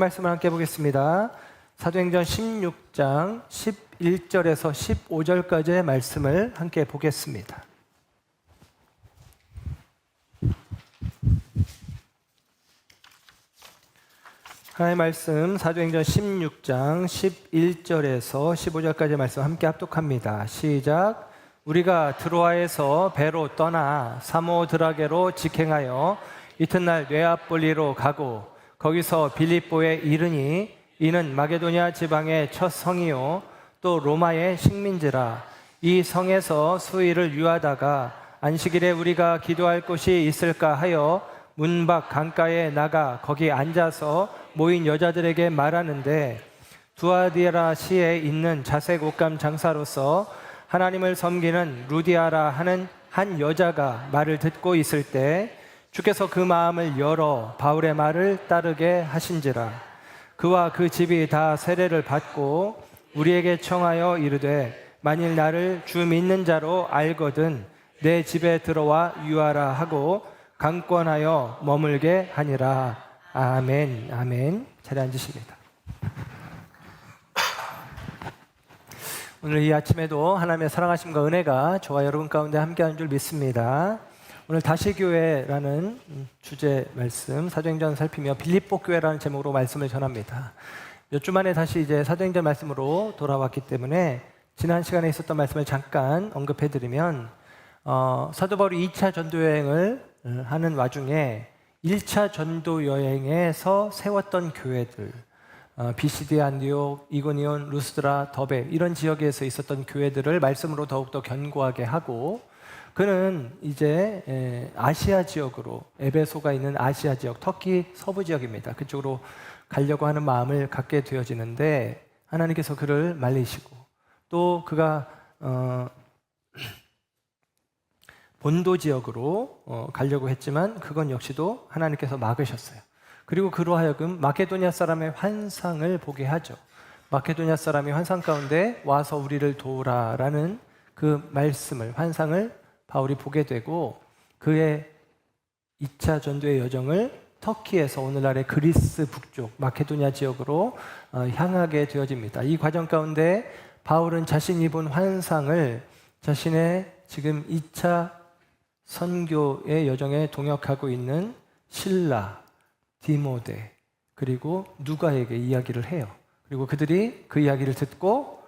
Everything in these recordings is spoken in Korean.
말씀을 함께 보겠습니다. 사도행전 16장 11절에서 15절까지의 말씀을 함께 보겠습니다. 하나님의 말씀 사도행전 16장 11절에서 15절까지의 말씀 함께 합독합니다. 시작. 우리가 드로아에서 배로 떠나 사모드라게로 직행하여 이튿날 네아폴리로 가고 거기서 빌립보에 이르니 이는 마게도냐 지방의 첫 성이요 또 로마의 식민지라. 이 성에서 수일을 유하다가 안식일에 우리가 기도할 곳이 있을까 하여 문 밖 강가에 나가 거기 앉아서 모인 여자들에게 말하는데, 두아디라 시에 있는 자색 옷감 장사로서 하나님을 섬기는 루디아라 하는 한 여자가 말을 듣고 있을 때 주께서 그 마음을 열어 바울의 말을 따르게 하신지라. 그와 그 집이 다 세례를 받고 우리에게 청하여 이르되, 만일 나를 주 믿는 자로 알거든 내 집에 들어와 유하라 하고 강권하여 머물게 하니라. 아멘. 아멘. 자리에 앉으십니다. 오늘 이 아침에도 하나님의 사랑하심과 은혜가 저와 여러분 가운데 함께하는 줄 믿습니다. 오늘 다시교회라는 주제 말씀, 사도행전 살피며 빌립보 교회라는 제목으로 말씀을 전합니다. 몇 주 만에 다시 이제 사도행전 말씀으로 돌아왔기 때문에 지난 시간에 있었던 말씀을 잠깐 언급해드리면, 사도 바울이 2차 전도 여행을 하는 와중에 1차 전도 여행에서 세웠던 교회들, 비시디 안디옥, 이고니온, 루스드라, 더베 이런 지역에서 있었던 교회들을 말씀으로 더욱더 견고하게 하고, 그는 이제 아시아 지역으로, 에베소가 있는 아시아 지역, 터키 서부 지역입니다. 그쪽으로 가려고 하는 마음을 갖게 되어지는데 하나님께서 그를 말리시고, 또 그가 본도 지역으로 가려고 했지만 그건 역시도 하나님께서 막으셨어요. 그리고 그로 하여금 마케도냐 사람의 환상을 보게 하죠. 마케도냐 사람이 환상 가운데 와서 우리를 도우라라는 그 말씀을, 환상을 바울이 보게 되고, 그의 2차 전도의 여정을 터키에서 오늘날의 그리스 북쪽 마케도냐 지역으로 향하게 되어집니다. 이 과정 가운데 바울은 자신이 본 환상을 자신의 지금 2차 선교의 여정에 동역하고 있는 실라, 디모데, 그리고 누가에게 이야기를 해요. 그리고 그들이 그 이야기를 듣고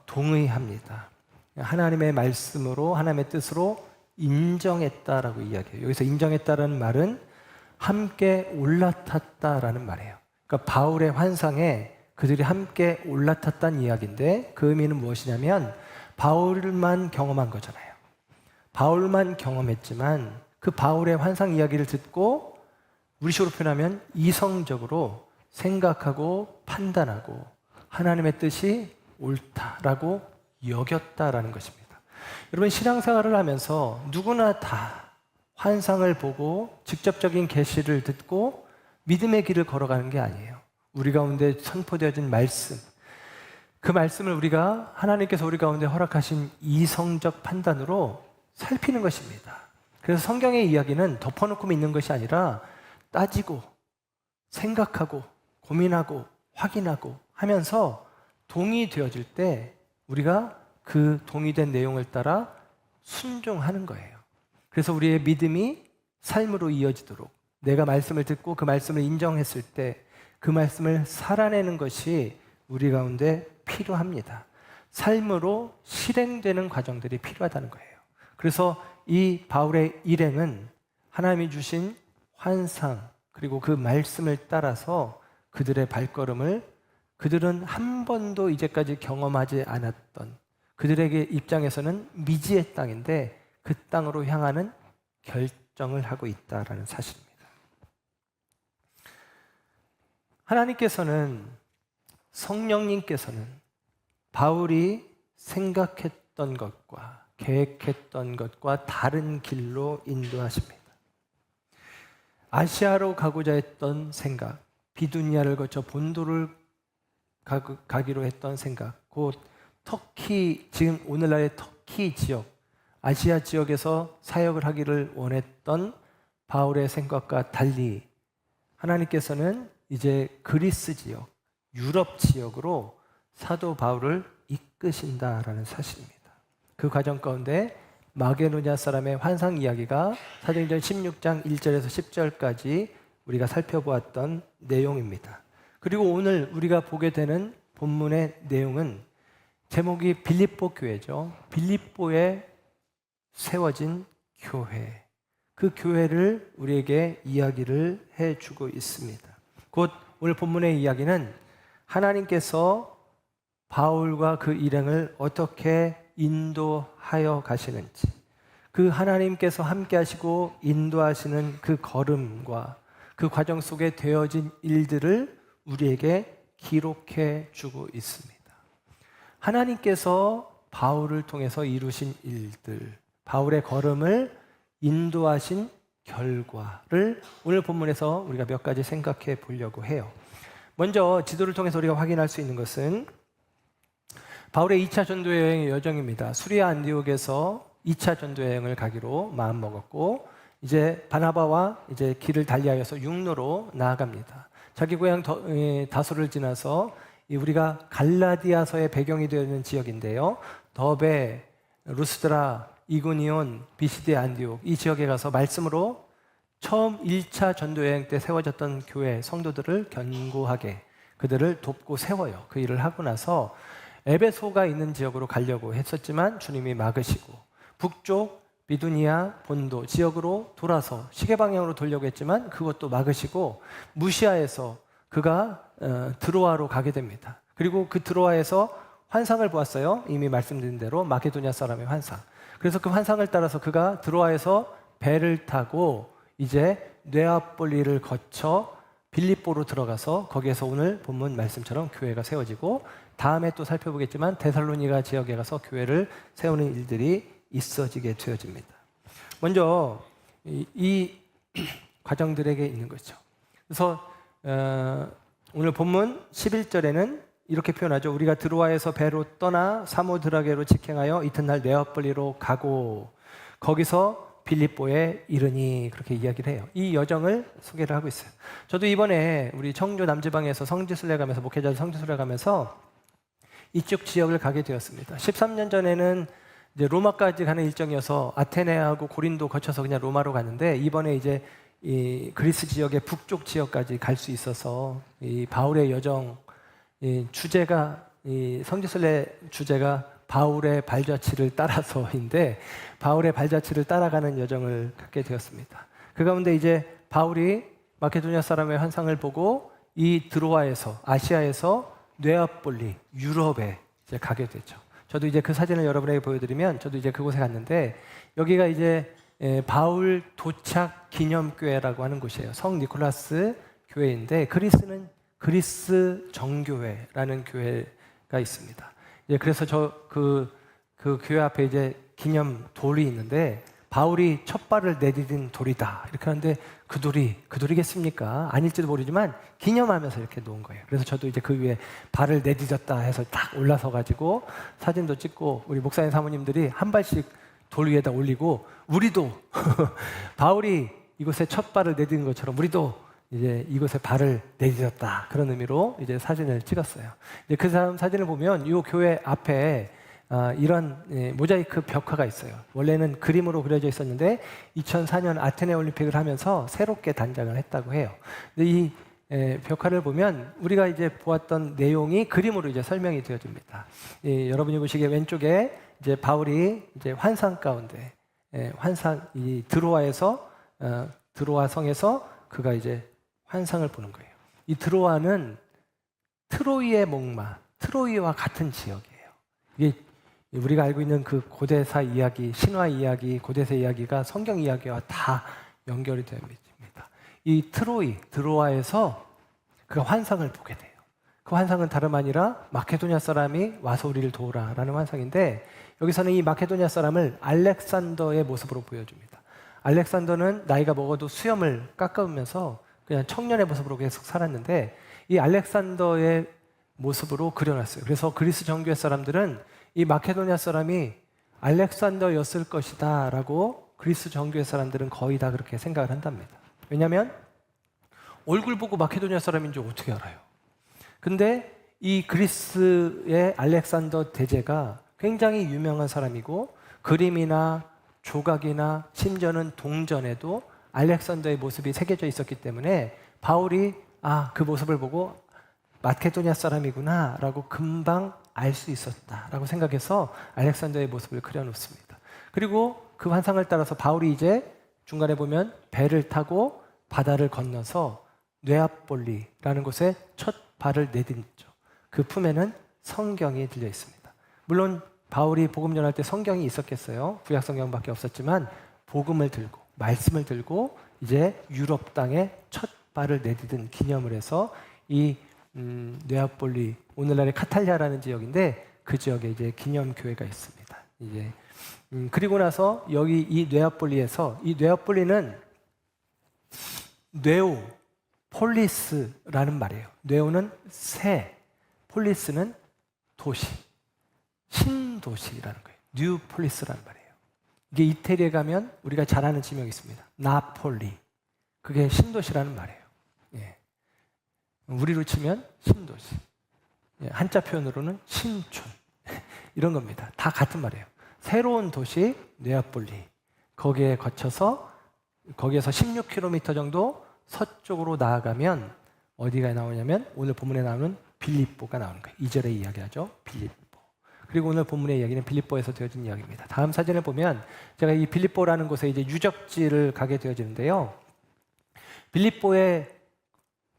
동의합니다. 하나님의 말씀으로, 하나님의 뜻으로 인정했다라고 이야기해요. 여기서 인정했다라는 말은 함께 올라탔다라는 말이에요. 그러니까 바울의 환상에 그들이 함께 올라탔다는 이야기인데, 그 의미는 무엇이냐면 바울만 경험한 거잖아요. 바울만 경험했지만 그 바울의 환상 이야기를 듣고 우리식으로 표현하면 이성적으로 생각하고 판단하고 하나님의 뜻이 옳다라고 여겼다라는 것입니다. 여러분, 신앙생활을 하면서 누구나 다 환상을 보고 직접적인 계시를 듣고 믿음의 길을 걸어가는 게 아니에요. 우리 가운데 선포되어진 말씀, 그 말씀을 우리가, 하나님께서 우리 가운데 허락하신 이성적 판단으로 살피는 것입니다. 그래서 성경의 이야기는 덮어놓고 믿는 것이 아니라 따지고 생각하고 고민하고 확인하고 하면서 동의되어질 때 우리가 그 동의된 내용을 따라 순종하는 거예요. 그래서 우리의 믿음이 삶으로 이어지도록, 내가 말씀을 듣고 그 말씀을 인정했을 때 그 말씀을 살아내는 것이 우리 가운데 필요합니다. 삶으로 실행되는 과정들이 필요하다는 거예요. 그래서 이 바울의 일행은 하나님이 주신 환상, 그리고 그 말씀을 따라서 그들의 발걸음을, 그들은 한 번도 이제까지 경험하지 않았던, 그들에게 입장에서는 미지의 땅인데 그 땅으로 향하는 결정을 하고 있다라는 사실입니다. 하나님께서는, 성령님께서는 바울이 생각했던 것과 계획했던 것과 다른 길로 인도하십니다. 아시아로 가고자 했던 생각, 비두니아를 거쳐 본도를 가기로 했던 생각, 곧 터키, 지금 오늘날의 터키 지역, 아시아 지역에서 사역을 하기를 원했던 바울의 생각과 달리 하나님께서는 이제 그리스 지역, 유럽 지역으로 사도 바울을 이끄신다라는 사실입니다. 그 과정 가운데 마게도냐 사람의 환상 이야기가 사도행전 16장 1절에서 10절까지 우리가 살펴보았던 내용입니다. 그리고 오늘 우리가 보게 되는 본문의 내용은 제목이 빌립보 교회죠. 빌립보에 세워진 교회. 그 교회를 우리에게 이야기를 해주고 있습니다. 곧 오늘 본문의 이야기는 하나님께서 바울과 그 일행을 어떻게 인도하여 가시는지, 그 하나님께서 함께 하시고 인도하시는 그 걸음과 그 과정 속에 되어진 일들을 우리에게 기록해 주고 있습니다. 하나님께서 바울을 통해서 이루신 일들, 바울의 걸음을 인도하신 결과를 오늘 본문에서 우리가 몇 가지 생각해 보려고 해요. 먼저 지도를 통해서 우리가 확인할 수 있는 것은 바울의 2차 전도 여행의 여정입니다. 수리아 안디옥에서 2차 전도 여행을 가기로 마음먹었고 이제 바나바와 이제 길을 달리하여서 육로로 나아갑니다. 자기 고향 다소를 지나서 우리가 갈라디아서의 배경이 되어 있는 지역인데요. 더베, 루스드라, 이고니온, 비시디 안디옥 이 지역에 가서 말씀으로 처음 1차 전도 여행 때 세워졌던 교회 성도들을 견고하게 그들을 돕고 세워요. 그 일을 하고 나서 에베소가 있는 지역으로 가려고 했었지만 주님이 막으시고 북쪽 비두니아 본도 지역으로 돌아서 시계 방향으로 돌려고 했지만 그것도 막으시고 무시아에서 그가 드로아로 가게 됩니다. 그리고 그 드로아에서 환상을 보았어요. 이미 말씀드린 대로 마케도냐 사람의 환상. 그래서 그 환상을 따라서 그가 드로아에서 배를 타고 이제 네아폴리를 거쳐 빌립보로 들어가서 거기에서 오늘 본문 말씀처럼 교회가 세워지고 다음에 또 살펴보겠지만 데살로니가 지역에 가서 교회를 세우는 일들이 있어지게 되어집니다. 먼저 이 과정들에게 있는 거죠. 그래서 오늘 본문 11절에는 이렇게 표현하죠. 우리가 드로아에서 배로 떠나 사모드라게로 직행하여 이튿날 네아폴리로 가고 거기서 빌립보에 이르니 그렇게 이야기를 해요. 이 여정을 소개를 하고 있어요. 저도 이번에 우리 청주 남지방에서 성지순례 가면서 목회자들 성지순례 가면서 이쪽 지역을 가게 되었습니다. 13년 전에는 이제 로마까지 가는 일정이어서 아테네하고 고린도 거쳐서 그냥 로마로 갔는데 이번에 이제 이 그리스 지역의 북쪽 지역까지 갈 수 있어서 이 바울의 여정 이 주제가 이 성지순례 주제가 바울의 발자취를 따라서인데 바울의 발자취를 따라가는 여정을 갖게 되었습니다. 그 가운데 이제 바울이 마케도냐 사람의 환상을 보고 이 드로아에서 아시아에서 네아폴리 유럽에 이제 가게 되죠. 저도 이제 그 사진을 여러분에게 보여드리면 저도 이제 그곳에 갔는데 여기가 이제 바울 도착 기념교회라고 하는 곳이에요. 성 니콜라스 교회인데 그리스는 그리스 정교회라는 교회가 있습니다. 예, 그래서 그 교회 앞에 이제 기념 돌이 있는데 바울이 첫 발을 내디딘 돌이다 이렇게 하는데 그 돌이겠습니까? 아닐지도 모르지만 기념하면서 이렇게 놓은 거예요. 그래서 저도 이제 그 위에 발을 내디뎠다 해서 딱 올라서 가지고 사진도 찍고 우리 목사님 사모님들이 한 발씩 돌 위에다 올리고 우리도 바울이 이곳에 첫 발을 내딛은 것처럼 우리도 이제 이곳에 발을 내딛었다 그런 의미로 이제 사진을 찍었어요. 이제 그 다음 사진을 보면 이 교회 앞에 이런 모자이크 벽화가 있어요. 원래는 그림으로 그려져 있었는데 2004년 아테네 올림픽을 하면서 새롭게 단장을 했다고 해요. 근데 이 벽화를 보면 우리가 이제 보았던 내용이 그림으로 이제 설명이 되어집니다. 여러분이 보시기에 왼쪽에 이제 바울이 이제 환상 가운데 이 드로아에서 드로아 성에서 그가 이제 환상을 보는 거예요. 이 드로아는 트로이의 목마, 트로이와 같은 지역이에요. 이게 우리가 알고 있는 그 고대사 이야기, 신화 이야기, 고대사 이야기가 성경 이야기와 다 연결이 됩니다. 이 드로아에서 그가 환상을 보게 돼요. 그 환상은 다름 아니라 마케도냐 사람이 와서 우리를 도우라라는 환상인데 여기서는 이 마케도냐 사람을 알렉산더의 모습으로 보여줍니다. 알렉산더는 나이가 먹어도 수염을 깎으면서 그냥 청년의 모습으로 계속 살았는데 이 알렉산더의 모습으로 그려놨어요. 그래서 그리스 정교회 사람들은 이 마케도냐 사람이 알렉산더였을 것이다 라고 그리스 정교회 사람들은 거의 다 그렇게 생각을 한답니다. 왜냐하면 얼굴 보고 마케도니아 사람인지 어떻게 알아요? 근데 이 그리스의 알렉산더 대제가 굉장히 유명한 사람이고 그림이나 조각이나 심지어는 동전에도 알렉산더의 모습이 새겨져 있었기 때문에 바울이 그 모습을 보고 마케도니아 사람이구나 라고 금방 알 수 있었다라고 생각해서 알렉산더의 모습을 그려놓습니다. 그리고 그 환상을 따라서 바울이 이제 중간에 보면 배를 타고 바다를 건너서 뇌아폴리라는 곳에 첫 발을 내딛죠. 그 품에는 성경이 들려 있습니다. 물론 바울이 복음 전할 때 성경이 있었겠어요. 구약 성경밖에 없었지만 복음을 들고 말씀을 들고 이제 유럽 땅에 첫 발을 내딛은 기념을 해서 이 뇌아폴리, 오늘날의 카탈리아라는 지역인데 그 지역에 이제 기념교회가 있습니다. 이제 그리고 나서 여기 이 뇌아폴리에서 이 뇌아폴리는 뇌오 폴리스라는 말이에요. 뇌오는 새, 폴리스는 도시, 신도시라는 거예요. 뉴폴리스라는 말이에요. 이게 이태리에 가면 우리가 잘 아는 지명이 있습니다. 나폴리. 그게 신도시라는 말이에요. 예. 우리로 치면 신도시. 예. 한자 표현으로는 신촌. 이런 겁니다. 다 같은 말이에요. 새로운 도시 네아폴리. 거기에 거쳐서 거기에서 16km 정도 서쪽으로 나아가면 어디가 나오냐면 오늘 본문에 나오는 빌립보가 나오는 거예요. 2절에 이야기하죠. 빌립보. 그리고 오늘 본문의 이야기는 빌립보에서 되어진 이야기입니다. 다음 사진을 보면 제가 이 빌립보라는 곳에 이제 유적지를 가게 되어지는데요. 빌립보의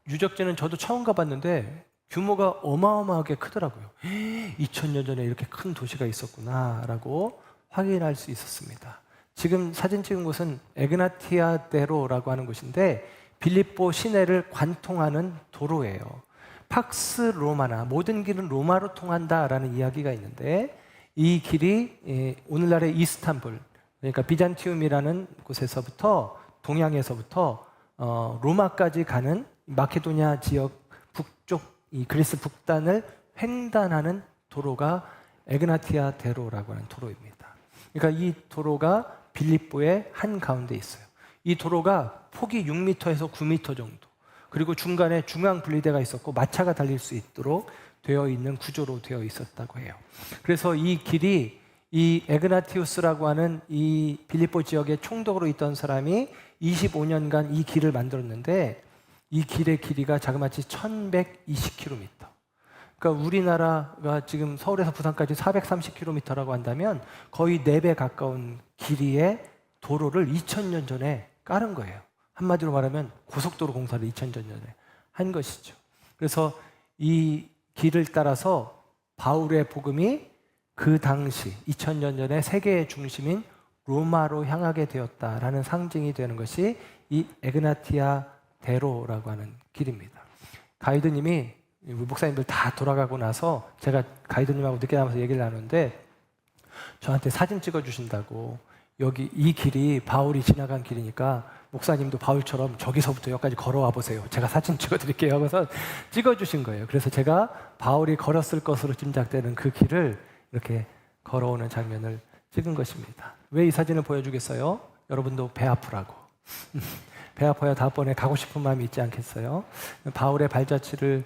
유적지는 저도 처음 가봤는데 규모가 어마어마하게 크더라고요. 2000년 전에 이렇게 큰 도시가 있었구나라고 확인할 수 있었습니다. 지금 사진 찍은 곳은 에그나티아데로라고 하는 곳인데 빌립보 시내를 관통하는 도로예요. 팍스 로마나 모든 길은 로마로 통한다라는 이야기가 있는데 이 길이 오늘날의 이스탄불, 그러니까 비잔티움이라는 곳에서부터 동양에서부터 로마까지 가는 마케도니아 지역 북쪽 이 그리스 북단을 횡단하는 도로가 에그나티아데로라고 하는 도로입니다. 그러니까 이 도로가 빌립보의 한 가운데 있어요. 이 도로가 폭이 6m에서 9m 정도, 그리고 중간에 중앙 분리대가 있었고 마차가 달릴 수 있도록 되어 있는 구조로 되어 있었다고 해요. 그래서 이 길이 이 에그나티우스라고 하는 이 빌립보 지역의 총독으로 있던 사람이 25년간 이 길을 만들었는데 이 길의 길이가 자그마치 1120km. 그러니까 우리나라가 지금 서울에서 부산까지 430km라고 한다면 거의 4배 가까운 길이의 도로를 2000년 전에 깔은 거예요. 한마디로 말하면 고속도로 공사를 2000년 전에 한 것이죠. 그래서 이 길을 따라서 바울의 복음이 그 당시 2000년 전에 세계의 중심인 로마로 향하게 되었다라는 상징이 되는 것이 이 에그나티아 데로라고 하는 길입니다. 가이드님이 목사님들 다 돌아가고 나서 제가 가이드님하고 늦게 나와서 얘기를 나누는데 저한테 사진 찍어주신다고, 여기 이 길이 바울이 지나간 길이니까 목사님도 바울처럼 저기서부터 여기까지 걸어와 보세요. 제가 사진 찍어드릴게요 하고서 찍어주신 거예요. 그래서 제가 바울이 걸었을 것으로 짐작되는 그 길을 이렇게 걸어오는 장면을 찍은 것입니다. 왜 이 사진을 보여주겠어요? 여러분도 배 아프라고. 배 아파야 다음번에 가고 싶은 마음이 있지 않겠어요? 바울의 발자취를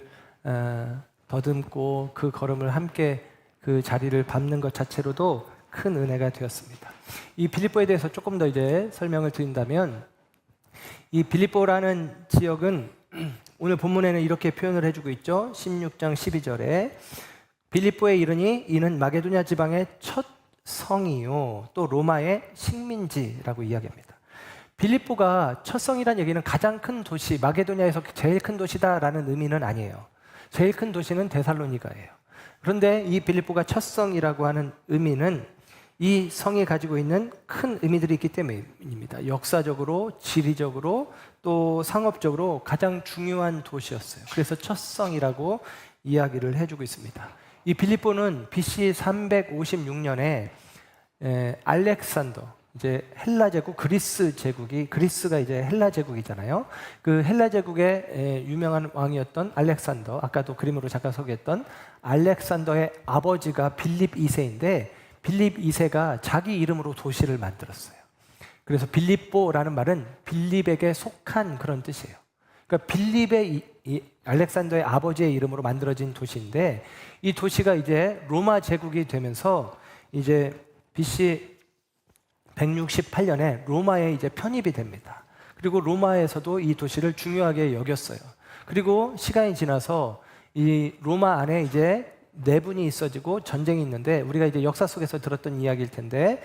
더듬고 그 걸음을 함께 그 자리를 밟는 것 자체로도 큰 은혜가 되었습니다. 이 빌립보에 대해서 조금 더 이제 설명을 드린다면, 이 빌립보라는 지역은 오늘 본문에는 이렇게 표현을 해주고 있죠. 16장 12절에 빌립보에 이르니 이는 마게도냐 지방의 첫 성이요 또 로마의 식민지라고 이야기합니다. 빌립보가 첫 성이라는 얘기는 가장 큰 도시, 마게도냐에서 제일 큰 도시다라는 의미는 아니에요. 제일 큰 도시는 데살로니가예요. 그런데 이 빌립보가 첫 성이라고 하는 의미는 이 성이 가지고 있는 큰 의미들이 있기 때문입니다. 역사적으로, 지리적으로, 또 상업적으로 가장 중요한 도시였어요. 그래서 첫 성이라고 이야기를 해주고 있습니다. 이 빌립보는 BC 356년에 알렉산더, 이제 헬라 제국, 그리스 제국이, 그리스가 이제 헬라 제국이잖아요. 그 헬라 제국의 유명한 왕이었던 알렉산더, 아까도 그림으로 잠깐 소개했던 알렉산더의 아버지가 빌립 2세인데 빌립 2세가 자기 이름으로 도시를 만들었어요. 그래서 빌립보라는 말은 빌립에게 속한 그런 뜻이에요. 그러니까 빌립의 이 알렉산더의 아버지의 이름으로 만들어진 도시인데 이 도시가 이제 로마 제국이 되면서 이제 BC 168년에 로마에 이제 편입이 됩니다. 그리고 로마에서도 이 도시를 중요하게 여겼어요. 그리고 시간이 지나서 이 로마 안에 이제 내분이 있어지고 전쟁이 있는데 우리가 이제 역사 속에서 들었던 이야기일 텐데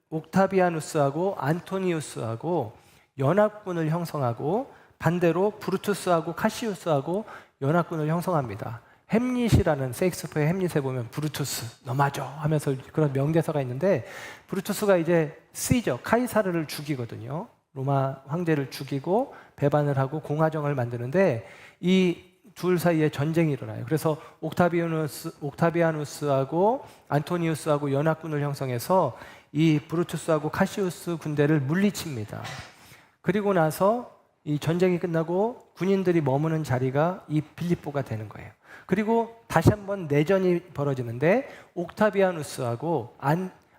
옥타비아누스하고 안토니우스하고 연합군을 형성하고 반대로 브루투스하고 카시우스하고 연합군을 형성합니다. 햄릿이라는 셰익스피어의 햄릿에 보면 브루투스 너 맞아 하면서 그런 명대사가 있는데 브루투스가 이제 시저 카이사르를 죽이거든요. 로마 황제를 죽이고 배반을 하고 공화정을 만드는데 이 둘 사이에 전쟁이 일어나요. 그래서 옥타비아누스하고 안토니우스하고 연합군을 형성해서 이 브루투스하고 카시우스 군대를 물리칩니다. 그리고 나서 이 전쟁이 끝나고 군인들이 머무는 자리가 이 빌립보가 되는 거예요. 그리고 다시 한번 내전이 벌어지는데 옥타비아누스하고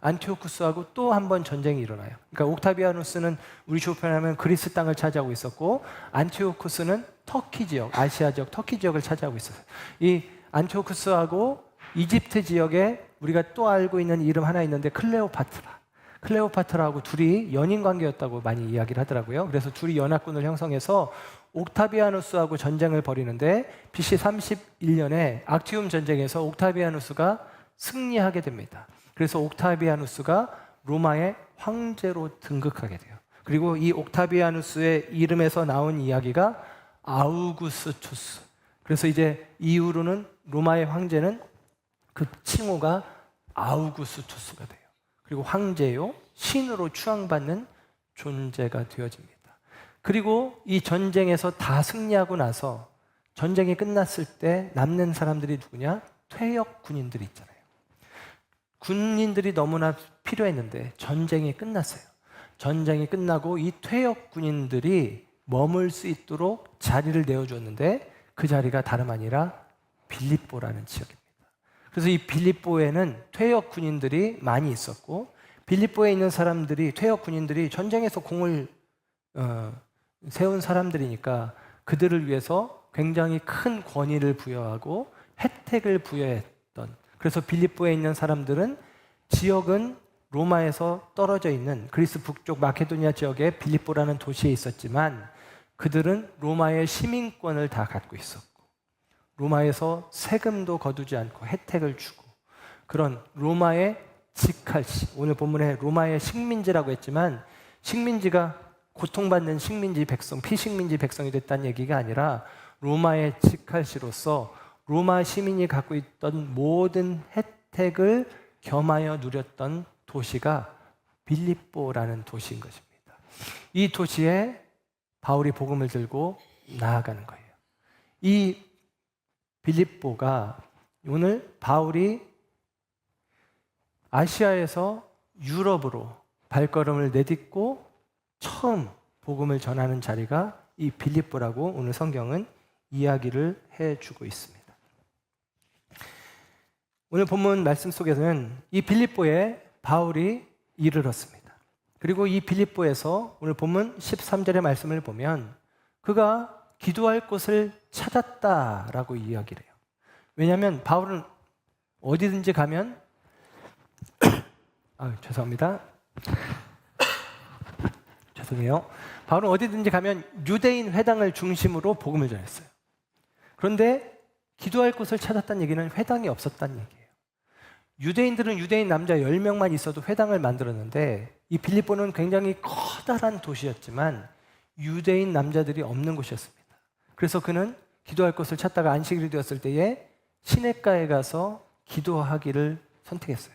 안티오쿠스하고 또 한 번 전쟁이 일어나요. 그러니까 옥타비아누스는 우리 조편하면 그리스 땅을 차지하고 있었고 안티오쿠스는 터키 지역, 아시아 지역, 터키 지역을 차지하고 있었어요. 이 안티오쿠스하고 이집트 지역에 우리가 또 알고 있는 이름 하나 있는데 클레오파트라하고 둘이 연인 관계였다고 많이 이야기를 하더라고요. 그래서 둘이 연합군을 형성해서 옥타비아누스하고 전쟁을 벌이는데 BC 31년에 악티움 전쟁에서 옥타비아누스가 승리하게 됩니다. 그래서 옥타비아누스가 로마의 황제로 등극하게 돼요. 그리고 이 옥타비아누스의 이름에서 나온 이야기가 아우구스투스. 그래서 이제 이후로는 로마의 황제는 그 칭호가 아우구스투스가 돼요. 그리고 황제요, 신으로 추앙받는 존재가 되어집니다. 그리고 이 전쟁에서 다 승리하고 나서 전쟁이 끝났을 때 남는 사람들이 누구냐? 퇴역 군인들이 있잖아요. 군인들이 너무나 필요했는데 전쟁이 끝났어요. 전쟁이 끝나고 이 퇴역 군인들이 머물 수 있도록 자리를 내어주었는데 그 자리가 다름 아니라 빌립보라는 지역입니다. 그래서 이 빌립보에는 퇴역 군인들이 많이 있었고 빌립보에 있는 사람들이 퇴역 군인들이 전쟁에서 공을 세운 사람들이니까 그들을 위해서 굉장히 큰 권위를 부여하고 혜택을 부여했던 그래서 빌립보에 있는 사람들은 지역은 로마에서 떨어져 있는 그리스 북쪽 마케도니아 지역에 빌립보라는 도시에 있었지만 그들은 로마의 시민권을 다 갖고 있었고 로마에서 세금도 거두지 않고 혜택을 주고 그런 로마의 직할시 오늘 본문에 로마의 식민지라고 했지만 식민지가 고통받는 식민지 백성, 피식민지 백성이 됐다는 얘기가 아니라 로마의 직할시로서 로마 시민이 갖고 있던 모든 혜택을 겸하여 누렸던 도시가 빌립보라는 도시인 것입니다. 이 도시에 바울이 복음을 들고 나아가는 거예요. 이 빌립보가 오늘 바울이 아시아에서 유럽으로 발걸음을 내딛고 처음 복음을 전하는 자리가 이 빌립보라고 오늘 성경은 이야기를 해주고 있습니다. 오늘 본문 말씀 속에서는 이 빌립보에 바울이 이르렀습니다. 그리고 이 빌립보에서 오늘 본문 13절의 말씀을 보면 그가 기도할 곳을 찾았다라고 이야기를 해요. 왜냐하면 바울은 어디든지 가면 죄송합니다. 죄송해요. 바울은 어디든지 가면 유대인 회당을 중심으로 복음을 전했어요. 그런데 기도할 곳을 찾았다는 얘기는 회당이 없었다는 얘기예요. 유대인들은 유대인 남자 10명만 있어도 회당을 만들었는데 이 빌립보는 굉장히 커다란 도시였지만 유대인 남자들이 없는 곳이었습니다. 그래서 그는 기도할 곳을 찾다가 안식일이 되었을 때에 시냇가에 가서 기도하기를 선택했어요.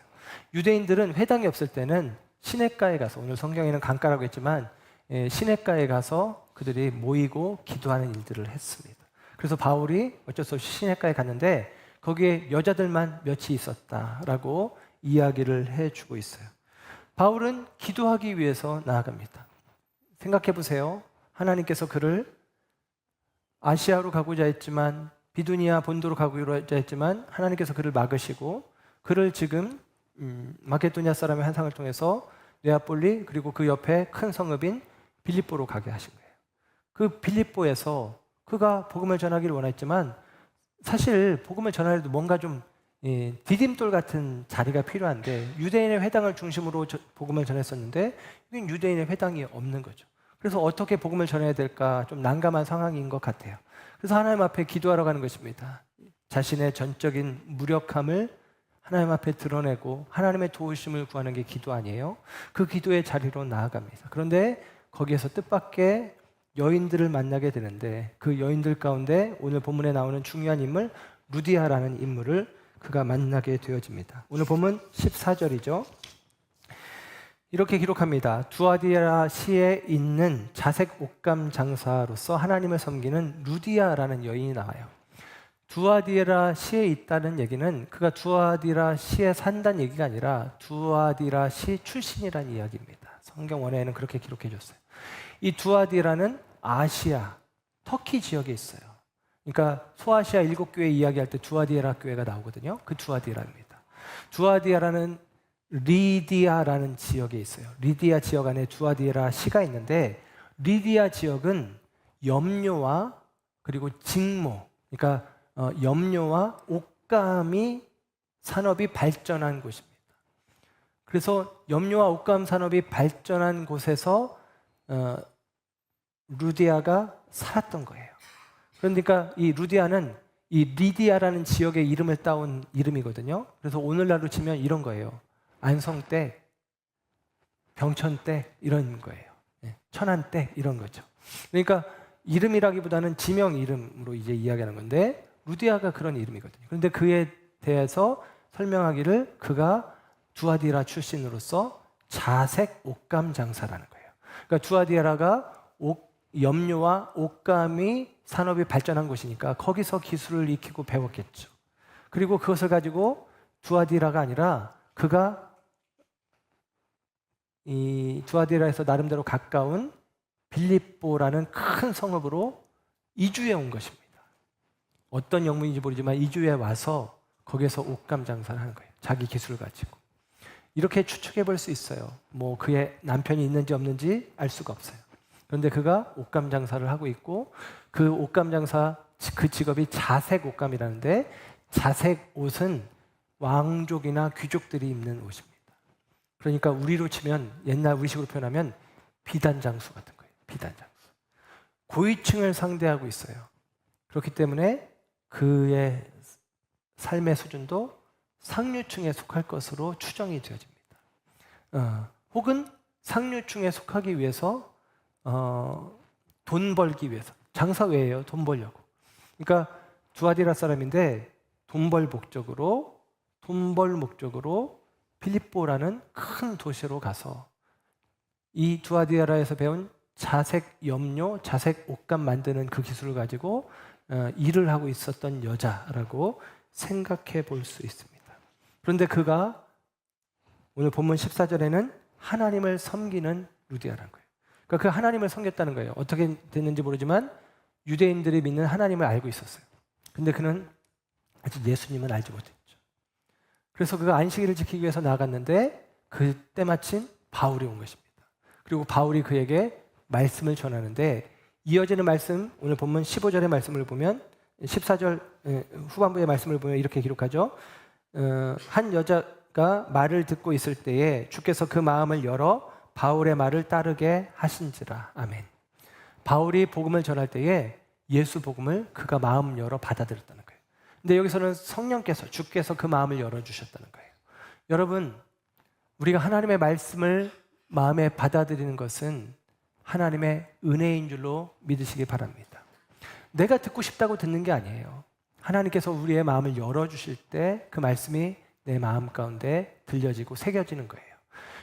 유대인들은 회당이 없을 때는 시냇가에 가서 오늘 성경에는 강가라고 했지만 시냇가에 가서 그들이 모이고 기도하는 일들을 했습니다. 그래서 바울이 어쩔 수 없이 시냇가에 갔는데 거기에 여자들만 몇이 있었다라고 이야기를 해주고 있어요. 바울은 기도하기 위해서 나아갑니다. 생각해 보세요. 하나님께서 그를 아시아로 가고자 했지만 비두니아 본도로 가고자 했지만 하나님께서 그를 막으시고 그를 지금 마케도니아 사람의 환상을 통해서 네아폴리 그리고 그 옆에 큰 성읍인 빌립보로 가게 하신 거예요. 그 빌립보에서 그가 복음을 전하기를 원했지만 사실 복음을 전하려도 뭔가 좀 디딤돌 같은 자리가 필요한데 유대인의 회당을 중심으로 복음을 전했었는데 여긴 유대인의 회당이 없는 거죠. 그래서 어떻게 복음을 전해야 될까 좀 난감한 상황인 것 같아요. 그래서 하나님 앞에 기도하러 가는 것입니다. 자신의 전적인 무력함을 하나님 앞에 드러내고 하나님의 도우심을 구하는 게 기도 아니에요? 그 기도의 자리로 나아갑니다. 그런데 거기에서 뜻밖의 여인들을 만나게 되는데 그 여인들 가운데 오늘 본문에 나오는 중요한 인물 루디아라는 인물을 그가 만나게 되어집니다. 오늘 본문 14절이죠. 이렇게 기록합니다. 두아디라 시에 있는 자색 옷감 장사로서 하나님을 섬기는 루디아라는 여인이 나와요. 두아디라 시에 있다는 얘기는 그가 두아디라 시에 산다는 얘기가 아니라 두아디라 시 출신이라는 이야기입니다. 성경 원에는 그렇게 기록해 줬어요. 이 두아디라는 아시아, 터키 지역에 있어요. 그러니까 소아시아 7교회 이야기할 때 두아디라 교회가 나오거든요. 그 두아디라입니다. 두아디라는 리디아라는 지역에 있어요. 리디아 지역 안에 두아디라 시가 있는데 리디아 지역은 염료와 그리고 직모, 그러니까 염료와 옷감이 산업이 발전한 곳입니다. 그래서 염료와 옷감 산업이 발전한 곳에서 루디아가 살았던 거예요. 그러니까 이 루디아는 이 리디아라는 지역의 이름을 따온 이름이거든요. 그래서 오늘날로 치면 이런 거예요. 안성댁, 병천댁 이런 거예요. 천안댁 이런 거죠. 그러니까 이름이라기보다는 지명 이름으로 이제 이야기하는 건데 루디아가 그런 이름이거든요. 그런데 그에 대해서 설명하기를 그가 두아디라 출신으로서 자색 옷감 장사라는 거예요. 그러니까 두아디라가 염료와 옷감이 산업이 발전한 곳이니까 거기서 기술을 익히고 배웠겠죠. 그리고 그것을 가지고 두아디라가 아니라 그가 이 두아디라에서 나름대로 가까운 빌립보라는 큰 성읍으로 이주해 온 것입니다. 어떤 영문인지 모르지만 이주해 와서 거기에서 옷감 장사를 하는 거예요. 자기 기술을 가지고. 이렇게 추측해 볼 수 있어요. 뭐 그의 남편이 있는지 없는지 알 수가 없어요. 그런데 그가 옷감 장사를 하고 있고 그 옷감 장사 그 직업이 자색 옷감이라는데 자색 옷은 왕족이나 귀족들이 입는 옷입니다. 그러니까 우리로 치면 옛날 우리식으로 표현하면 비단장수 같은 거예요. 비단장수. 고위층을 상대하고 있어요. 그렇기 때문에 그의 삶의 수준도 상류층에 속할 것으로 추정이 되어집니다. 혹은 상류층에 속하기 위해서 돈 벌기 위해서 장사 외에요. 돈 벌려고. 그러니까 두아디라 사람인데 돈 벌 목적으로 빌립보라는 큰 도시로 가서 이 두아디라에서 배운 자색 염료, 자색 옷감 만드는 그 기술을 가지고 일을 하고 있었던 여자라고 생각해 볼 수 있습니다. 그런데 그가 오늘 본문 14절에는 하나님을 섬기는 루디아라는 거예요. 그러니까 그 하나님을 섬겼다는 거예요. 어떻게 됐는지 모르지만 유대인들이 믿는 하나님을 알고 있었어요. 근데 그는 아직 예수님은 알지 못했죠. 그래서 그가 안식일을 지키기 위해서 나갔는데 그때 마침 바울이 온 것입니다. 그리고 바울이 그에게 말씀을 전하는데 이어지는 말씀, 오늘 본문 15절의 말씀을 보면 14절 후반부의 말씀을 보면 이렇게 기록하죠. 한 여자가 말을 듣고 있을 때에 주께서 그 마음을 열어 바울의 말을 따르게 하신지라. 아멘. 바울이 복음을 전할 때에 예수 복음을 그가 마음 열어 받아들였다는 거예요. 근데 여기서는 성령께서 주께서 그 마음을 열어주셨다는 거예요. 여러분, 우리가 하나님의 말씀을 마음에 받아들이는 것은 하나님의 은혜인 줄로 믿으시기 바랍니다. 내가 듣고 싶다고 듣는 게 아니에요. 하나님께서 우리의 마음을 열어주실 때 그 말씀이 내 마음 가운데 들려지고 새겨지는 거예요.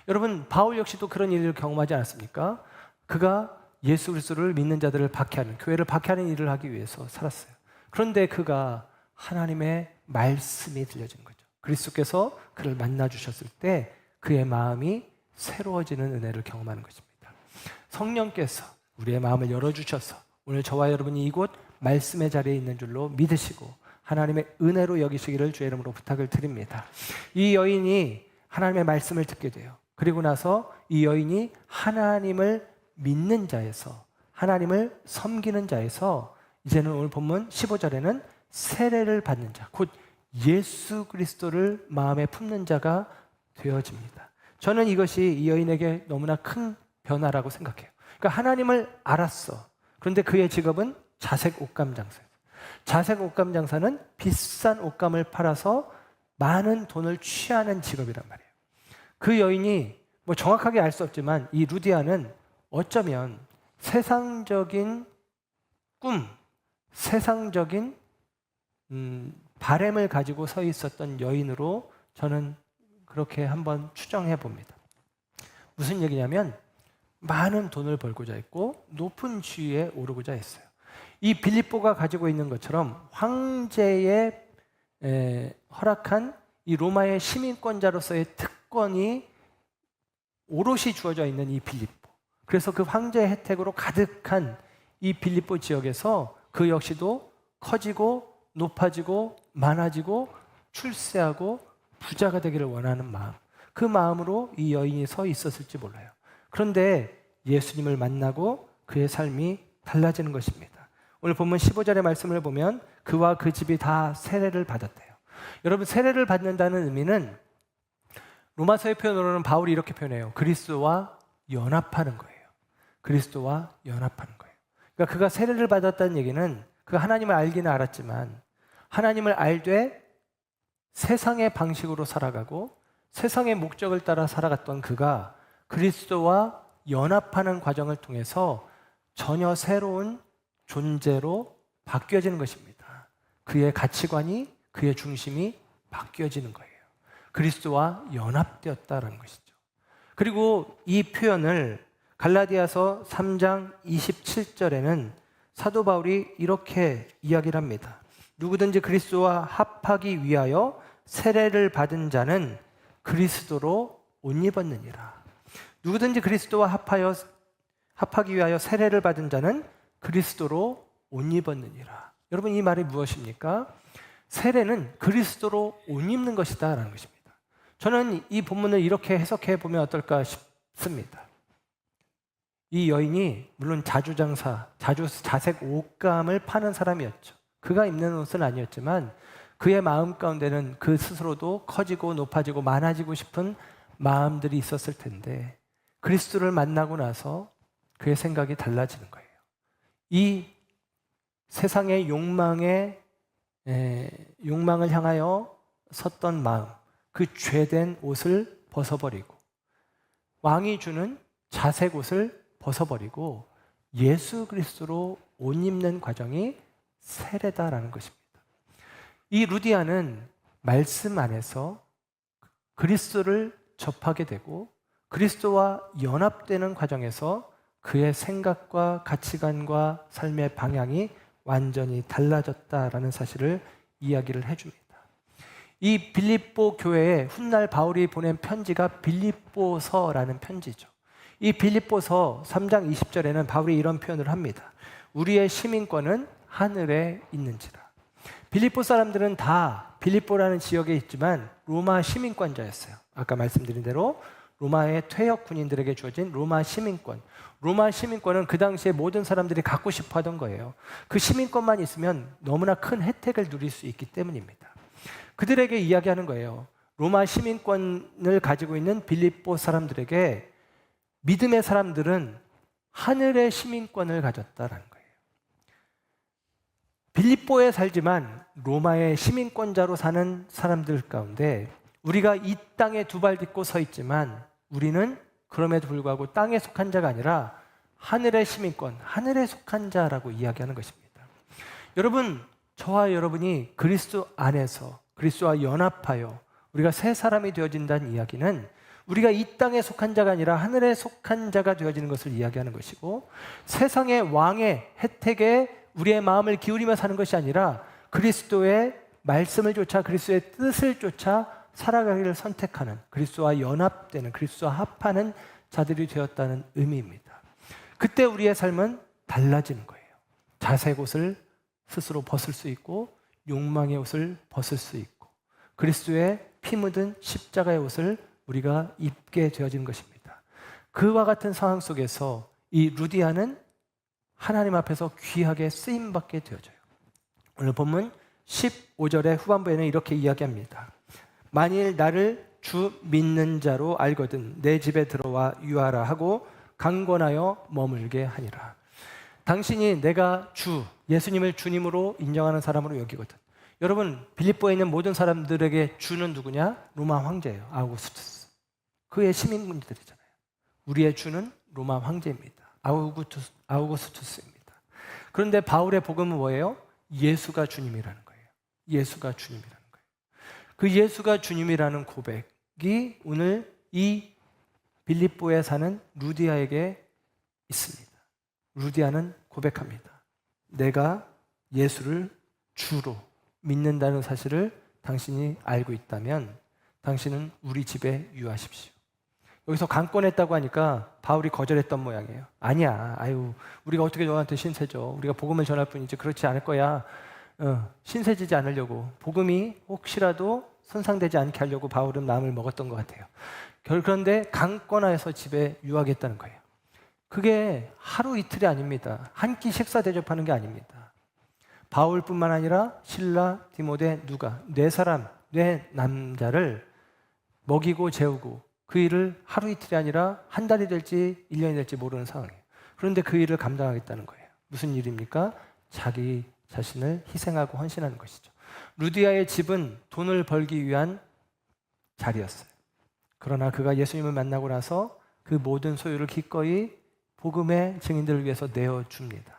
여러분, 바울 역시도 그런 일을 경험하지 않았습니까? 그가 예수 그리스도를 믿는 자들을 박해하는, 교회를 박해하는 일을 하기 위해서 살았어요. 그런데 그가 하나님의 말씀이 들려진 거죠. 그리스도께서 그를 만나주셨을 때 그의 마음이 새로워지는 은혜를 경험하는 것입니다. 성령께서 우리의 마음을 열어주셔서 오늘 저와 여러분이 이곳 말씀의 자리에 있는 줄로 믿으시고 하나님의 은혜로 여기시기를 주의 이름으로 부탁을 드립니다. 이 여인이 하나님의 말씀을 듣게 돼요. 그리고 나서 이 여인이 하나님을 믿는 자에서 하나님을 섬기는 자에서 이제는 오늘 본문 15절에는 세례를 받는 자, 곧 예수 그리스도를 마음에 품는 자가 되어집니다. 저는 이것이 이 여인에게 너무나 큰 변화라고 생각해요. 그러니까 하나님을 알았어. 그런데 그의 직업은 자색 옷감 장사예요. 자색 옷감 장사는 비싼 옷감을 팔아서 많은 돈을 취하는 직업이란 말이에요. 그 여인이 뭐 정확하게 알 수 없지만 이 루디아는 어쩌면 세상적인 꿈, 세상적인 바램을 가지고 서 있었던 여인으로 저는 그렇게 한번 추정해 봅니다. 무슨 얘기냐면 많은 돈을 벌고자 했고 높은 지위에 오르고자 했어요. 이 빌립보가 가지고 있는 것처럼 황제의 허락한 이 로마의 시민권자로서의 특권이 오롯이 주어져 있는 이 빌립보. 그래서 그 황제의 혜택으로 가득한 이 빌립보 지역에서 그 역시도 커지고 높아지고 많아지고 출세하고 부자가 되기를 원하는 마음, 그 마음으로 이 여인이 서 있었을지 몰라요. 그런데 예수님을 만나고 그의 삶이 달라지는 것입니다. 오늘 본문 15절의 말씀을 보면 그와 그 집이 다 세례를 받았대요. 여러분, 세례를 받는다는 의미는 로마서의 표현으로는 바울이 이렇게 표현해요. 그리스도와 연합하는 거예요. 그리스도와 연합하는 거예요. 그러니까 그가 세례를 받았다는 얘기는 그 하나님을 알기는 알았지만 하나님을 알되 세상의 방식으로 살아가고 세상의 목적을 따라 살아갔던 그가 그리스도와 연합하는 과정을 통해서 전혀 새로운 존재로 바뀌어지는 것입니다. 그의 가치관이, 그의 중심이 바뀌어지는 거예요. 그리스도와 연합되었다라는 것이죠. 그리고 이 표현을 갈라디아서 3장 27절에는 사도 바울이 이렇게 이야기를 합니다. 누구든지 그리스도와 합하기 위하여 세례를 받은 자는 그리스도로 옷 입었느니라. 누구든지 그리스도와 합하기 위하여 세례를 받은 자는 그리스도로 옷 입었느니라. 여러분, 이 말이 무엇입니까? 세례는 그리스도로 옷 입는 것이다 라는 것입니다. 저는 이 본문을 이렇게 해석해 보면 어떨까 싶습니다. 이 여인이 물론 자색 옷감을 파는 사람이었죠. 그가 입는 옷은 아니었지만 그의 마음 가운데는 그 스스로도 커지고 높아지고 많아지고 싶은 마음들이 있었을 텐데 그리스도를 만나고 나서 그의 생각이 달라지는 거예요. 이 세상의 욕망을 향하여 섰던 마음, 그 죄된 옷을 벗어버리고 왕이 주는 자색 옷을 벗어버리고 예수 그리스도로 옷 입는 과정이 세례다라는 것입니다. 이 루디아는 말씀 안에서 그리스도를 접하게 되고 그리스도와 연합되는 과정에서 그의 생각과 가치관과 삶의 방향이 완전히 달라졌다라는 사실을 이야기를 해줍니다. 이 빌립보 교회에 훗날 바울이 보낸 편지가 빌립보서라는 편지죠. 이 빌립보서 3장 20절에는 바울이 이런 표현을 합니다. 우리의 시민권은 하늘에 있는지라. 빌립보 사람들은 다 빌립보라는 지역에 있지만 로마 시민권자였어요. 아까 말씀드린 대로 로마의 퇴역 군인들에게 주어진 로마 시민권. 로마 시민권은 그 당시에 모든 사람들이 갖고 싶어 하던 거예요. 그 시민권만 있으면 너무나 큰 혜택을 누릴 수 있기 때문입니다. 그들에게 이야기하는 거예요. 로마 시민권을 가지고 있는 빌립보 사람들에게 믿음의 사람들은 하늘의 시민권을 가졌다라는 거예요. 빌립보에 살지만 로마의 시민권자로 사는 사람들 가운데 우리가 이 땅에 두 발 딛고 서 있지만 우리는 그럼에도 불구하고 땅에 속한 자가 아니라 하늘의 시민권, 하늘에 속한 자라고 이야기하는 것입니다. 여러분, 저와 여러분이 그리스도 안에서 그리스도와 연합하여 우리가 새 사람이 되어진다는 이야기는 우리가 이 땅에 속한 자가 아니라 하늘에 속한 자가 되어지는 것을 이야기하는 것이고 세상의 왕의 혜택에 우리의 마음을 기울이며 사는 것이 아니라 그리스도의 말씀을 쫓아 그리스도의 뜻을 쫓아 살아가기를 선택하는 그리스도와 연합되는 그리스도와 합하는 자들이 되었다는 의미입니다. 그때 우리의 삶은 달라지는 거예요. 자색 옷을 스스로 벗을 수 있고 욕망의 옷을 벗을 수 있고 그리스도의 피 묻은 십자가의 옷을 우리가 입게 되어지는 것입니다. 그와 같은 상황 속에서 이 루디아는 하나님 앞에서 귀하게 쓰임받게 되어져요. 오늘 본문 15절의 후반부에는 이렇게 이야기합니다. 만일 나를 주 믿는 자로 알거든 내 집에 들어와 유하라 하고 강권하여 머물게 하니라. 당신이 내가 주, 예수님을 주님으로 인정하는 사람으로 여기거든. 여러분, 빌립보에 있는 모든 사람들에게 주는 누구냐? 로마 황제예요. 아우구스투스. 그의 시민군들이잖아요. 우리의 주는 로마 황제입니다. 아우구스투스입니다. 그런데 바울의 복음은 뭐예요? 예수가 주님이라는 거예요. 예수가 주님이라는 거예요. 그 예수가 주님이라는 고백이 오늘 이 빌립보에 사는 루디아에게 있습니다. 루디아는 고백합니다. 내가 예수를 주로 믿는다는 사실을 당신이 알고 있다면 당신은 우리 집에 유하십시오. 여기서 강권했다고 하니까 바울이 거절했던 모양이에요. 아니야, 아유, 우리가 어떻게 너한테 신세져? 우리가 복음을 전할 뿐이지 그렇지 않을 거야. 신세지지 않으려고, 복음이 혹시라도 손상되지 않게 하려고 바울은 마음을 먹었던 것 같아요. 그런데 강권하여서 집에 유하겠다는 거예요. 그게 하루 이틀이 아닙니다. 한 끼 식사 대접하는 게 아닙니다. 바울뿐만 아니라 실라, 디모데, 누가 네 사람, 네 남자를 먹이고 재우고 그 일을 하루 이틀이 아니라 한 달이 될지 1년이 될지 모르는 상황이에요. 그런데 그 일을 감당하겠다는 거예요. 무슨 일입니까? 자기 자신을 희생하고 헌신하는 것이죠. 루디아의 집은 돈을 벌기 위한 자리였어요. 그러나 그가 예수님을 만나고 나서 그 모든 소유를 기꺼이 복음의 증인들을 위해서 내어줍니다.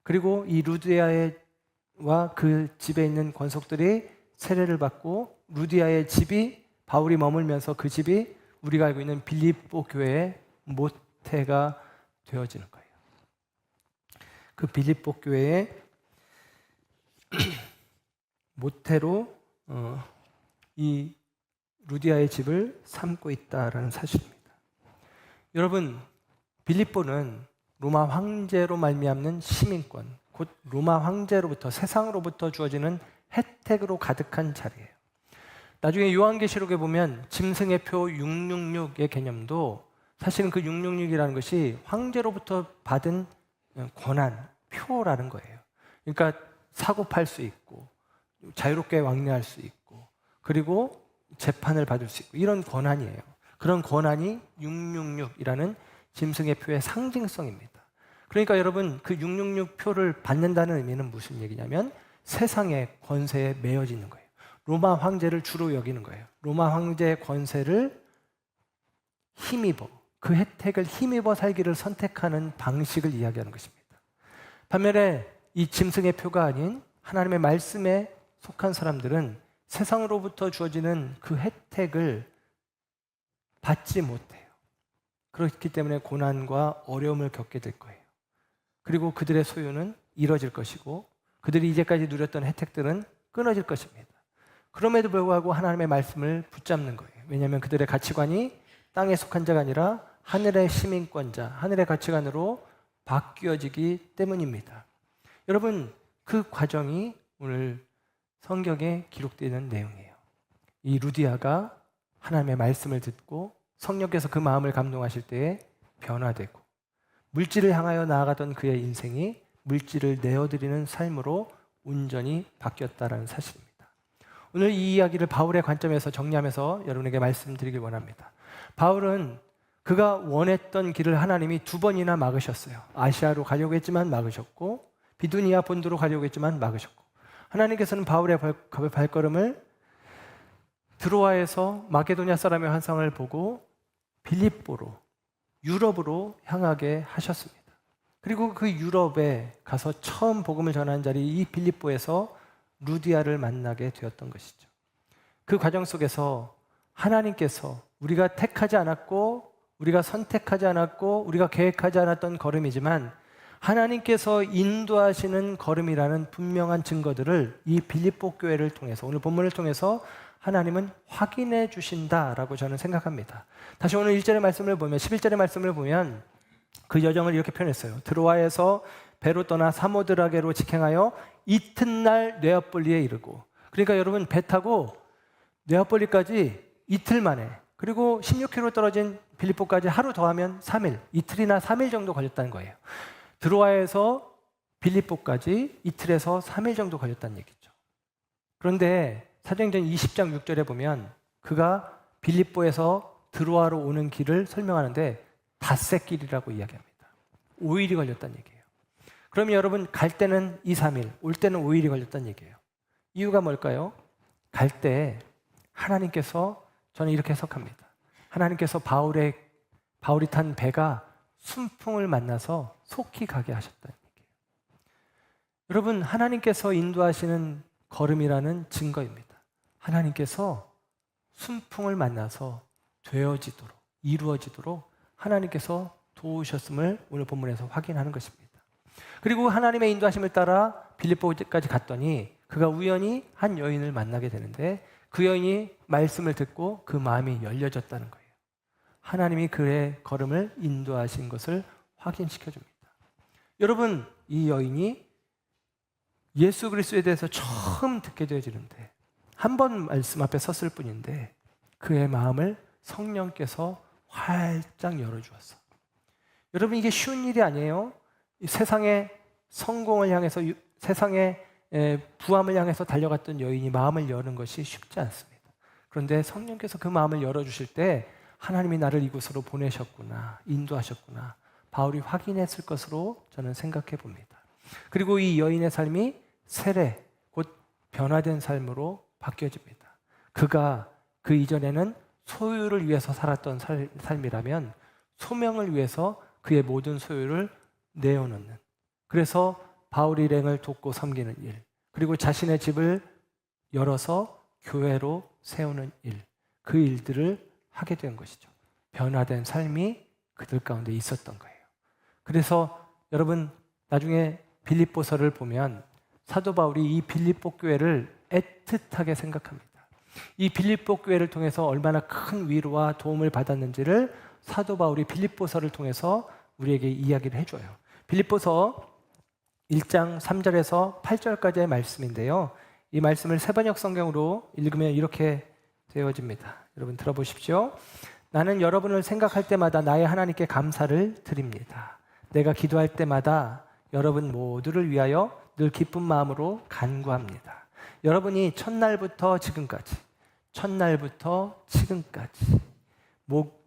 그리고 이 루디아와 그 집에 있는 권속들이 세례를 받고 루디아의 집이 바울이 머물면서 그 집이 우리가 알고 있는 빌립보 교회의 모태가 되어지는 거예요. 그 빌립보 교회의 모태로 이 루디아의 집을 삼고 있다라는 사실입니다. 여러분, 빌립보는 로마 황제로 말미암는 시민권, 곧 로마 황제로부터 세상으로부터 주어지는 혜택으로 가득한 자리예요. 나중에 요한계시록에 보면 짐승의 표 666의 개념도 사실은 그 666이라는 것이 황제로부터 받은 권한, 표라는 거예요. 그러니까 사고 팔 수 있고 자유롭게 왕래할 수 있고 그리고 재판을 받을 수 있고 이런 권한이에요. 그런 권한이 666이라는 짐승의 표의 상징성입니다. 그러니까 여러분, 그 666 표를 받는다는 의미는 무슨 얘기냐면 세상의 권세에 매여지는 거예요. 로마 황제를 주로 여기는 거예요. 로마 황제의 권세를 힘입어, 그 혜택을 힘입어 살기를 선택하는 방식을 이야기하는 것입니다. 반면에 이 짐승의 표가 아닌 하나님의 말씀에 속한 사람들은 세상으로부터 주어지는 그 혜택을 받지 못해요. 그렇기 때문에 고난과 어려움을 겪게 될 거예요. 그리고 그들의 소유는 잃어질 것이고 그들이 이제까지 누렸던 혜택들은 끊어질 것입니다. 그럼에도 불구하고 하나님의 말씀을 붙잡는 거예요. 왜냐하면 그들의 가치관이 땅에 속한 자가 아니라 하늘의 시민권자, 하늘의 가치관으로 바뀌어지기 때문입니다. 여러분, 그 과정이 오늘 성경에 기록되는 내용이에요. 이 루디아가 하나님의 말씀을 듣고 성령께서 그 마음을 감동하실 때에 변화되고 물질을 향하여 나아가던 그의 인생이 물질을 내어드리는 삶으로 온전히 바뀌었다는 사실입니다. 오늘 이 이야기를 바울의 관점에서 정리하면서 여러분에게 말씀드리길 원합니다. 바울은 그가 원했던 길을 하나님이 2번이나 막으셨어요. 아시아로 가려고 했지만 막으셨고 비두니아 본토로 가려고 했지만 막으셨고 하나님께서는 바울의 발걸음을 드로아에서 마게도냐 사람의 환상을 보고 빌립보로, 유럽으로 향하게 하셨습니다. 그리고 그 유럽에 가서 처음 복음을 전하는 자리 이 빌립보에서 루디아를 만나게 되었던 것이죠. 그 과정 속에서 하나님께서 우리가 택하지 않았고 우리가 선택하지 않았고 우리가 계획하지 않았던 걸음이지만 하나님께서 인도하시는 걸음이라는 분명한 증거들을 이 빌립보 교회를 통해서 오늘 본문을 통해서 하나님은 확인해 주신다라고 저는 생각합니다. 다시 오늘 1절의 말씀을 보면 11절의 말씀을 보면 그 여정을 이렇게 표현했어요. 드로아에서 배로 떠나 사모드라게로 직행하여 이튿날 네아폴리에 이르고 그러니까 여러분 배 타고 네아폴리까지 이틀 만에 그리고 16km 떨어진 빌립보까지 하루 더하면 3일, 이틀이나 3일 정도 걸렸다는 거예요. 드로아에서 빌립보까지 이틀에서 3일 정도 걸렸다는 얘기죠. 그런데 사도행전 20장 6절에 보면 그가 빌립보에서 드로아로 오는 길을 설명하는데 닷새길이라고 이야기합니다. 5일이 걸렸다는 얘기예요. 그러면 여러분 갈 때는 2, 3일, 올 때는 5일이 걸렸다는 얘기예요. 이유가 뭘까요? 갈 때 하나님께서, 저는 이렇게 해석합니다. 하나님께서 바울이 탄 배가 순풍을 만나서 속히 가게 하셨다는 얘기예요. 여러분, 하나님께서 인도하시는 걸음이라는 증거입니다. 하나님께서 순풍을 만나서 되어지도록, 이루어지도록 하나님께서 도우셨음을 오늘 본문에서 확인하는 것입니다. 그리고 하나님의 인도하심을 따라 빌립보까지 갔더니 그가 우연히 한 여인을 만나게 되는데 그 여인이 말씀을 듣고 그 마음이 열려졌다는 거예요. 하나님이 그의 걸음을 인도하신 것을 확인시켜 줍니다. 여러분, 이 여인이 예수 그리스도에 대해서 처음 듣게 되어지는데 한 번 말씀 앞에 섰을 뿐인데 그의 마음을 성령께서 활짝 열어주었어. 여러분, 이게 쉬운 일이 아니에요. 이 세상의 성공을 향해서, 세상의 부함을 향해서 달려갔던 여인이 마음을 여는 것이 쉽지 않습니다. 그런데 성령께서 그 마음을 열어주실 때 하나님이 나를 이곳으로 보내셨구나, 인도하셨구나, 바울이 확인했을 것으로 저는 생각해 봅니다. 그리고 이 여인의 삶이 세례, 곧 변화된 삶으로 바뀌어집니다. 그가 그 이전에는 소유를 위해서 살았던 삶이라면 소명을 위해서 그의 모든 소유를 내어놓는, 그래서 바울 일행을 돕고 섬기는 일, 그리고 자신의 집을 열어서 교회로 세우는 일, 그 일들을 하게 된 것이죠. 변화된 삶이 그들 가운데 있었던 거예요. 그래서 여러분, 나중에 빌립보서를 보면 사도 바울이 이 빌립보 교회를 애틋하게 생각합니다. 이 빌립보 교회를 통해서 얼마나 큰 위로와 도움을 받았는지를 사도 바울이 빌립보서를 통해서 우리에게 이야기를 해줘요. 빌립보서 1장 3절에서 8절까지의 말씀인데요. 이 말씀을 세번역 성경으로 읽으면 이렇게 되어집니다. 여러분 들어보십시오. 나는 여러분을 생각할 때마다 나의 하나님께 감사를 드립니다. 내가 기도할 때마다 여러분 모두를 위하여 늘 기쁜 마음으로 간구합니다. 여러분이 첫날부터 지금까지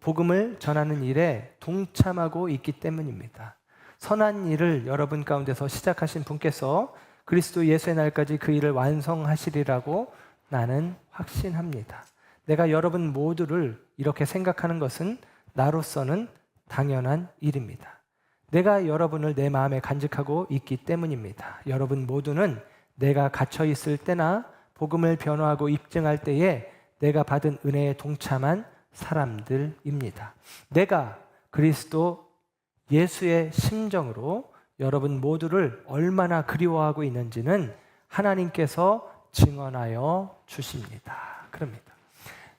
복음을 전하는 일에 동참하고 있기 때문입니다. 선한 일을 여러분 가운데서 시작하신 분께서 그리스도 예수의 날까지 그 일을 완성하시리라고 나는 확신합니다. 내가 여러분 모두를 이렇게 생각하는 것은 나로서는 당연한 일입니다. 내가 여러분을 내 마음에 간직하고 있기 때문입니다. 여러분 모두는 내가 갇혀 있을 때나 복음을 변호하고 입증할 때에 내가 받은 은혜에 동참한 사람들입니다. 내가 그리스도 예수의 심정으로 여러분 모두를 얼마나 그리워하고 있는지는 하나님께서 증언하여 주십니다. 그럽니다.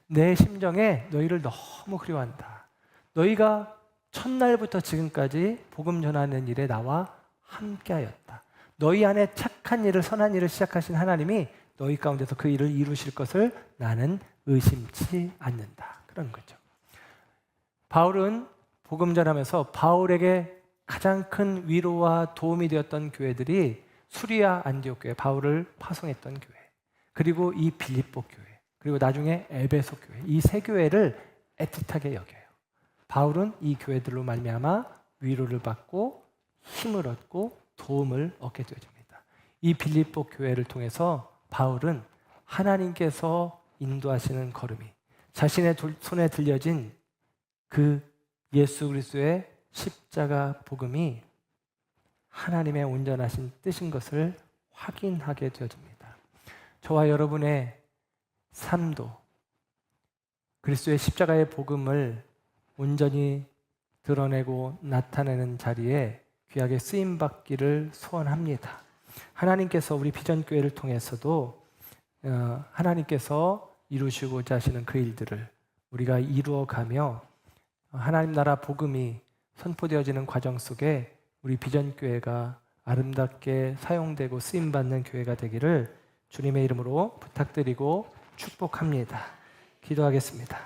내 심정에 너희를 너무 그리워한다. 너희가 첫날부터 지금까지 복음 전하는 일에 나와 함께하였다. 너희 안에 착한 일을, 선한 일을 시작하신 하나님이 너희 가운데서 그 일을 이루실 것을 나는 의심치 않는다. 그런 거죠. 바울은 복음 전하면서 바울에게 가장 큰 위로와 도움이 되었던 교회들이 수리아 안디옥 교회, 바울을 파송했던 교회, 그리고 이 빌립보 교회, 그리고 나중에 에베소 교회, 이 세 교회를 애틋하게 여겨요. 바울은 이 교회들로 말미암아 위로를 받고 힘을 얻고 도움을 얻게 되어집니다. 이 빌립보 교회를 통해서 바울은 하나님께서 인도하시는 걸음이, 자신의 손에 들려진 그 예수 그리스도의 십자가 복음이 하나님의 온전하신 뜻인 것을 확인하게 되어집니다. 저와 여러분의 삶도 그리스도의 십자가의 복음을 온전히 드러내고 나타내는 자리에 귀하게 쓰임받기를 소원합니다. 하나님께서 우리 비전교회를 통해서도 하나님께서 이루시고자 하시는 그 일들을 우리가 이루어가며 하나님 나라 복음이 선포되어지는 과정 속에 우리 비전교회가 아름답게 사용되고 쓰임받는 교회가 되기를 주님의 이름으로 부탁드리고 축복합니다. 기도하겠습니다.